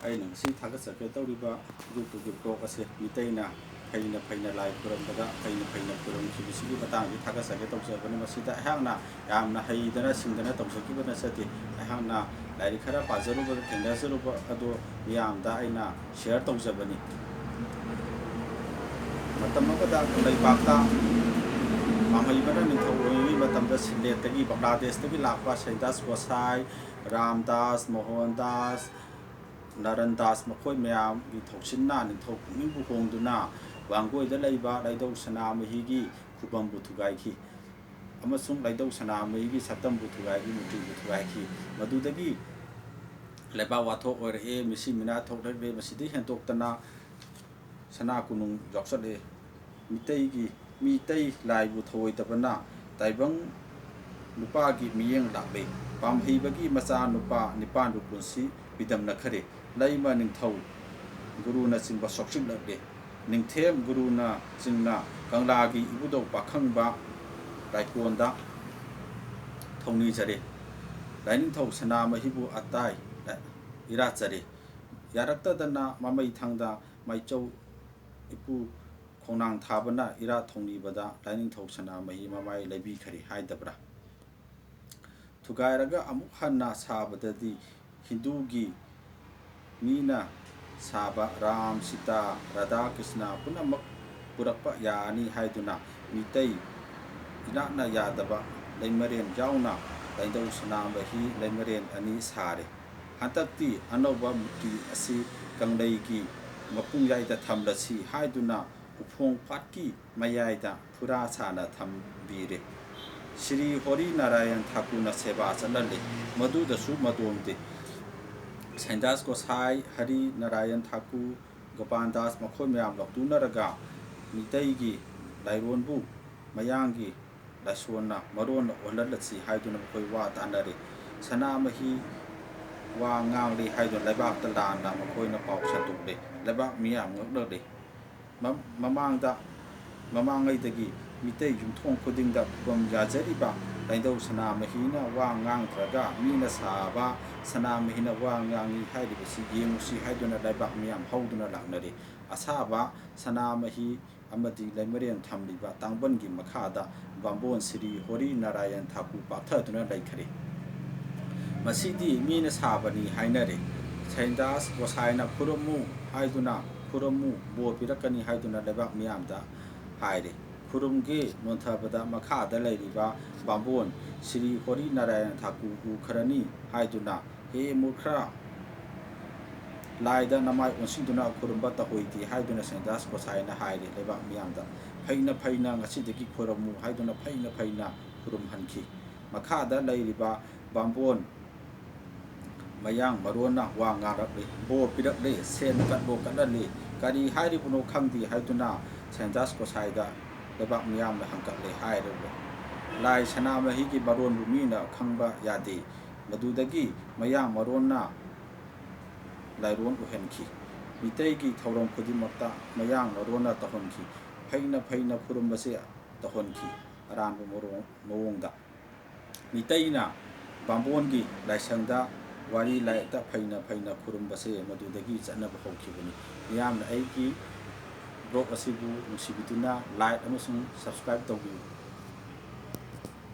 ꯑꯩꯅ ꯉꯁꯤ ꯊꯥꯒꯠꯆꯒꯦ ꯇꯧꯔꯤꯕ ꯌꯨꯇꯨꯕꯀꯤ ꯕ꯭ꯂꯣꯛ ꯑꯁꯤ ꯃꯤꯇꯩꯅ ꯐꯩꯅ ꯂꯥꯏ ꯈꯨꯔꯝꯕꯗ ꯐꯩꯅ ꯈꯨꯔꯨꯝꯈꯤꯕꯁꯤꯒꯤ ꯃꯇꯥꯡꯗ ꯊꯥꯒꯠꯆꯒꯦ ꯇꯧꯖꯕꯅꯤ꯫ ꯃꯁꯤꯗ ꯑꯩꯍꯥꯛꯅ ꯌꯥꯝꯅ ꯍꯩꯗꯅ ꯁꯤꯡꯗꯅ ꯇꯧꯖꯈꯤꯕ ꯅꯠꯆꯗꯦ꯫ ꯑꯩꯍꯥꯛꯅ ꯂꯥꯏꯔꯤꯛ ꯈꯔ ꯄꯥꯖꯔꯨꯕꯗ ꯊꯦꯡꯅꯖꯔꯨꯕ ꯑꯗꯣ ꯃꯤꯌꯥꯝꯗ ꯑꯩꯅ ꯁꯤꯌꯔ ꯇꯧꯖꯕꯅꯤ꯫ ꯃꯇꯝ ꯑꯃꯗ ꯂꯩꯕꯥꯛꯇ ꯃꯥꯡꯍꯩꯕꯅ ꯅꯤꯡꯊꯧ ꯑꯣꯏꯔꯤꯉꯩ ꯃꯇꯝꯗ ꯁꯤꯂꯦꯠꯇꯒꯤ ꯕꯪꯒ꯭ꯂꯥꯗꯦꯁꯇꯒꯤ ꯂꯥꯛꯄ ꯁꯩꯗꯥꯁ ꯒꯣꯁꯥꯏ, ꯔꯥꯝꯗꯥꯁ, ꯃꯣꯍꯣꯟꯗꯥꯁ, ꯅꯔꯟꯗꯥꯁ ꯃꯈꯣꯏ ꯃꯌꯥꯝꯒꯤ ꯊꯧꯁꯤꯟꯅ ꯅꯤꯡꯊꯧ ꯄꯨꯛꯅꯤꯡꯕꯨ ꯍꯣꯡꯗꯨꯅ ꯋꯥꯡꯒꯣꯏꯗ ꯂꯩꯕ ꯂꯩꯗꯧ ꯁꯅꯥꯃꯍꯤꯒꯤ ꯈꯨꯕꯝꯕꯨ ꯊꯨꯒꯥꯏꯈꯤ ꯑꯃꯁꯨꯡ ꯂꯩꯗꯧ ꯁꯅꯥꯃꯍꯤꯒꯤ ꯁꯛꯇꯝꯕꯨ ꯊꯨꯒꯥꯏꯈꯤ, ꯃꯨꯔꯇꯤꯕꯨ ꯊꯨꯒꯥꯏꯈꯤ꯫ ꯃꯗꯨꯗꯒꯤ ꯂꯩꯕꯥꯛ ꯋꯥꯊꯣꯛ ꯑꯣꯏꯔꯛꯑꯦ, ꯃꯤꯁꯤ ꯃꯤꯅꯥ ꯊꯣꯛꯂꯛꯂꯦ꯫ ꯃꯁꯤꯗꯒꯤ ꯍꯦꯟꯗꯣꯛꯇꯅ ꯁꯅꯥ ꯀꯣꯅꯨꯡ ꯌꯥꯎꯁꯜꯂꯛꯑꯦ꯫ ꯃꯤꯇꯩ ꯂꯥꯏꯕꯨ ꯊꯧꯑꯣꯏꯗꯕꯅ ꯇꯥꯏꯕꯪ ꯅꯨꯄꯥꯒꯤ ꯃꯤꯠꯌꯦꯡ ꯂꯥꯛꯂꯦ꯫ ꯄꯥꯝꯍꯩꯕꯒꯤ ꯃꯆꯥꯅꯨꯄꯥ ꯅꯤꯄꯥꯟꯕꯨ ꯄꯨꯟꯁꯤ ꯄꯤꯗꯝꯅꯈ꯭ꯔꯦ꯫ ꯂꯩꯃ ꯅꯤꯡꯊꯧ ꯒꯨꯔꯨꯅꯆꯤꯡꯕ ꯁꯣꯛꯆꯤꯜꯂꯛꯂꯦ꯫ ꯅꯤꯡꯊꯦꯝ ꯒꯨꯔꯨꯅ ꯆꯤꯡꯅ ꯀꯪꯂꯥꯒꯤ ꯏꯕꯨꯙꯧ ꯄꯥꯈꯪꯕ ꯂꯥꯏꯀꯣꯟꯗ ꯊꯧꯅꯤꯖꯔꯦ꯫ ꯂꯥꯏꯅꯤꯡꯊꯧ ꯁꯅꯥꯃꯍꯤꯕꯨ ꯑꯇꯥꯏ ꯏꯔꯥꯠꯆꯔꯦ꯫ ꯌꯥꯔꯛꯇꯗꯅ ꯃꯃꯩꯊꯪꯗ ꯃꯥꯏꯆꯧ ꯏꯄꯨ ꯈꯣꯡꯅꯥꯡ ꯊꯥꯕꯅ ꯏꯔꯥꯠ ꯊꯧꯅꯤꯕꯗ ꯂꯥꯏꯅꯤꯡꯊꯧ ꯁꯅꯥꯃꯍꯤ ꯃꯃꯥꯏ ꯂꯩꯕꯤꯈꯔꯦ ꯍꯥꯏꯗꯕ꯭ꯔꯥ? ꯊꯨꯒꯥꯏꯔꯒ ꯑꯃꯨꯛ ꯍꯟꯅ ꯁꯥꯕꯗꯗꯤ ꯍꯤꯟꯗꯨꯒꯤ ꯃꯤꯅ ꯁꯥꯕ ꯔꯥꯝ, ꯁꯤꯇꯥ, ꯔꯥꯙꯥ, ꯀ꯭ꯔꯤꯁꯅ ꯄꯨꯝꯅꯃꯛ ꯄꯨꯔꯛꯄ ꯌꯥꯅꯤ ꯍꯥꯏꯗꯨꯅ ꯃꯤꯇꯩ ꯏꯅꯥꯠꯅ ꯌꯥꯗꯕ ꯂꯩꯃꯔꯦꯟ ꯌꯥꯎꯅ ꯂꯩꯗꯧ ꯁꯅꯥꯃꯍꯤ ꯂꯩꯃꯔꯦꯟ ꯑꯅꯤ ꯁꯥꯔꯦ꯫ ꯍꯟꯗꯛꯇꯤ ꯑꯅꯧꯕ ꯃꯨꯔꯇꯤ ꯑꯁꯤ ꯀꯪꯂꯩꯒꯤ ꯃꯄꯨꯡꯌꯥꯏꯗ ꯊꯝꯂꯁꯤ ꯍꯥꯏꯗꯨꯅ ꯎꯐꯣꯡ ꯄꯥꯠꯀꯤ ꯃꯌꯥꯏꯗ ꯐꯨꯔꯥ ꯁꯥꯅ ꯊꯝꯕꯤꯔꯦ꯫ ꯁ꯭ꯔꯤ ꯍꯣꯔꯤ ꯅꯥꯔꯥꯌꯟ ꯊꯥꯀꯨꯔꯅ ꯁꯦꯕꯥ ꯆꯠꯍꯜꯂꯦ꯫ ꯃꯗꯨꯗꯁꯨ ꯃꯗꯣꯝꯗꯦ ꯁꯩꯗꯥꯁ ꯒꯣꯁꯥꯏ, ꯍꯔꯤ ꯅꯥꯔꯥꯌꯟ ꯊꯥꯀꯨꯔ, ꯒꯣꯄꯥꯜ ꯗꯥꯁ ꯃꯈꯣꯏ ꯃꯌꯥꯝ ꯂꯧꯇꯨꯅꯔꯒ ꯃꯤꯇꯩꯒꯤ ꯂꯥꯏꯔꯣꯟꯕꯨ ꯃꯌꯥꯡꯒꯤ ꯂꯥꯏꯁꯣꯟꯅ ꯃꯔꯣꯟꯅ ꯑꯣꯜꯍꯜꯂꯁꯤ ꯍꯥꯏꯗꯨꯅ ꯃꯈꯣꯏ ꯋꯥ ꯇꯥꯟꯅꯔꯦ꯫ ꯁꯅꯥꯃꯍꯤ ꯋꯥ ꯉꯥꯡꯂꯦ ꯍꯥꯏꯗꯨꯅ ꯂꯩꯕꯥꯛꯇ ꯂꯥꯟꯅ ꯃꯈꯣꯏꯅ ꯄꯥꯎ ꯁꯟꯗꯣꯛꯂꯦ꯫ ꯂꯩꯕꯥꯛ ꯃꯤꯌꯥꯝ ꯉꯛꯅꯔꯦ꯫ ꯃꯃꯥꯡꯉꯩꯗꯒꯤ ꯃꯤꯇꯩ ꯌꯨꯝꯊꯣꯡ ꯈꯨꯗꯤꯡꯗ ꯈꯨꯕꯝ ꯌꯥꯖꯔꯤꯕ ꯂꯩꯗꯧ ꯁꯅꯥꯃꯍꯤꯅ ꯋꯥ ꯉꯥꯡꯗ꯭ꯔꯒ ꯃꯤꯅ ꯁꯥꯕ ꯁꯅꯥꯃꯍꯤꯅ ꯋꯥ ꯉꯥꯡꯏ ꯍꯥꯏꯔꯤꯕꯁꯤ ꯌꯦꯡꯉꯨꯁꯤ ꯍꯥꯏꯗꯨꯅ ꯂꯩꯕꯥꯛ ꯃꯤꯌꯥꯝ ꯍꯧꯗꯨꯅ ꯂꯥꯛꯅꯔꯦ꯫ ꯑꯁꯥꯕ ꯁꯅꯥꯃꯍꯤ ꯑꯃꯗꯤ ꯂꯩꯃꯔꯦꯟ ꯊꯝꯂꯤꯕ ꯇꯥꯡꯕꯟꯒꯤ ꯃꯈꯥꯗ ꯕꯥꯝꯕꯣꯟ ꯁ꯭ꯔꯤ ꯍꯣꯔꯤ ꯅꯥꯔꯥꯌꯟ ꯊꯥꯀꯨꯔ ꯄꯥꯛꯊꯗꯨꯅ ꯂꯩꯈꯔꯦ꯫ ꯃꯁꯤꯗꯤ ꯃꯤꯅ ꯁꯥꯕꯅꯤ ꯍꯥꯏꯅꯔꯦ꯫ ꯁꯩꯗꯥꯁ ꯒꯣꯁꯥꯏꯅ ꯈꯨꯔꯨꯝꯃꯨ ꯍꯥꯏꯗꯨꯅ ꯈꯨꯔꯨꯝꯃꯨ ꯕꯣꯔ ꯄꯤꯔꯛꯀꯅꯤ ꯍꯥꯏꯗꯨꯅ ꯂꯩꯕꯥꯛ ꯃꯤꯌꯥꯝꯗ ꯍꯥꯏꯔꯦ꯫ ꯈꯨꯔꯨꯝꯒꯦ ꯅꯣꯟꯊꯕꯗ ꯃꯈꯥꯗ ꯂꯩꯔꯤꯕ ꯕꯥꯝꯕꯣꯟ ꯁ꯭ꯔꯤ ꯍꯣꯔꯤ ꯅꯥꯔꯥꯌꯟ ꯊꯥꯀꯨꯔ ꯎꯈ꯭ꯔꯅꯤ ꯍꯥꯏꯗꯨꯅ ꯍꯦ ꯃꯨꯔꯈ, ꯂꯥꯏꯗ ꯅꯃꯥꯏ ꯑꯣꯟꯁꯤꯟꯗꯨꯅ ꯈꯨꯔꯨꯝꯕ ꯇꯧꯍꯩꯗꯦ ꯍꯥꯏꯗꯨꯅ ꯁꯩꯗꯥꯁ ꯒꯣꯁꯥꯏꯅ ꯍꯥꯏꯔꯦ ꯂꯩꯕꯥꯛ ꯃꯤꯌꯥꯝꯗ꯫ ꯐꯩꯅ ꯉꯁꯤꯗꯒꯤ ꯈꯨꯔꯨꯝꯃꯨ ꯍꯥꯏꯗꯨꯅ ꯐꯩꯅ ꯈꯨꯔꯨꯝꯍꯟꯈꯤ꯫ ꯃꯈꯥꯗ ꯂꯩꯔꯤꯕ ꯕꯥꯝꯕꯣꯟ ꯃꯌꯥꯡ ꯃꯔꯣꯟꯅ ꯋꯥ ꯉꯥꯡꯂꯛꯂꯦ, ꯕꯣꯔ ꯄꯤꯔꯛꯂꯦ, ꯁꯦꯟ ꯀꯠꯍꯜꯂꯦ꯫ ꯀꯔꯤ ꯍꯥꯏꯔꯤꯕꯅꯣ ꯈꯪꯗꯦ ꯍꯥꯏꯗꯨꯅ ꯁꯩꯗꯥꯁ ꯒꯣꯁꯥꯏꯗ ꯂꯩꯕꯥꯛ ꯃꯤꯌꯥꯝꯅ ꯍꯪꯒꯠꯂꯦ ꯍꯥꯏꯔꯤꯕ ꯂꯥꯏ ꯁꯅꯥꯃꯍꯤꯒꯤ ꯃꯔꯣꯟꯕꯨ ꯃꯤꯅ ꯈꯪꯕ ꯌꯥꯗꯦ꯫ ꯃꯗꯨꯗꯒꯤ ꯃꯌꯥꯡ ꯃꯔꯣꯟꯅ ꯂꯥꯏꯔꯣꯟ ꯑꯣꯏꯍꯟꯈꯤ꯫ ꯃꯤꯇꯩꯒꯤ ꯊꯧꯔꯝ ꯈꯨꯗꯤꯡꯃꯛꯇ ꯃꯌꯥꯡ ꯃꯔꯣꯟꯅ ꯇꯧꯍꯟꯈꯤ꯫ ꯐꯩꯅ ꯈꯨꯔꯨꯝꯕꯁꯦ ꯇꯧꯍꯟꯈꯤ ꯑꯔꯥꯟꯕ ꯃꯑꯣꯡꯗ꯫ ꯃꯤꯇꯩꯅ ꯕꯥꯝꯕꯣꯟꯒꯤ ꯂꯥꯏꯁꯪꯗ ꯋꯥꯔꯤ ꯂꯥꯏꯌꯦꯛꯇ ꯐꯩꯅ ꯈꯨꯔꯨꯝꯕꯁꯦ ꯃꯗꯨꯗꯒꯤ ꯆꯠꯅꯕ ꯍꯧꯈꯤꯕꯅꯤ꯫ ꯃꯤꯌꯥꯝꯅ ꯑꯩꯒꯤ ꯕ꯭ꯂꯣꯛ ꯑꯁꯤꯕꯨ ꯅꯨꯡꯁꯤꯕꯤꯗꯨꯅ ꯂꯥꯏꯛ ꯑꯃꯁꯨꯡ ꯁꯕꯁꯀ꯭ꯔꯥꯏꯕ ꯇꯧꯕꯤꯌꯨ꯫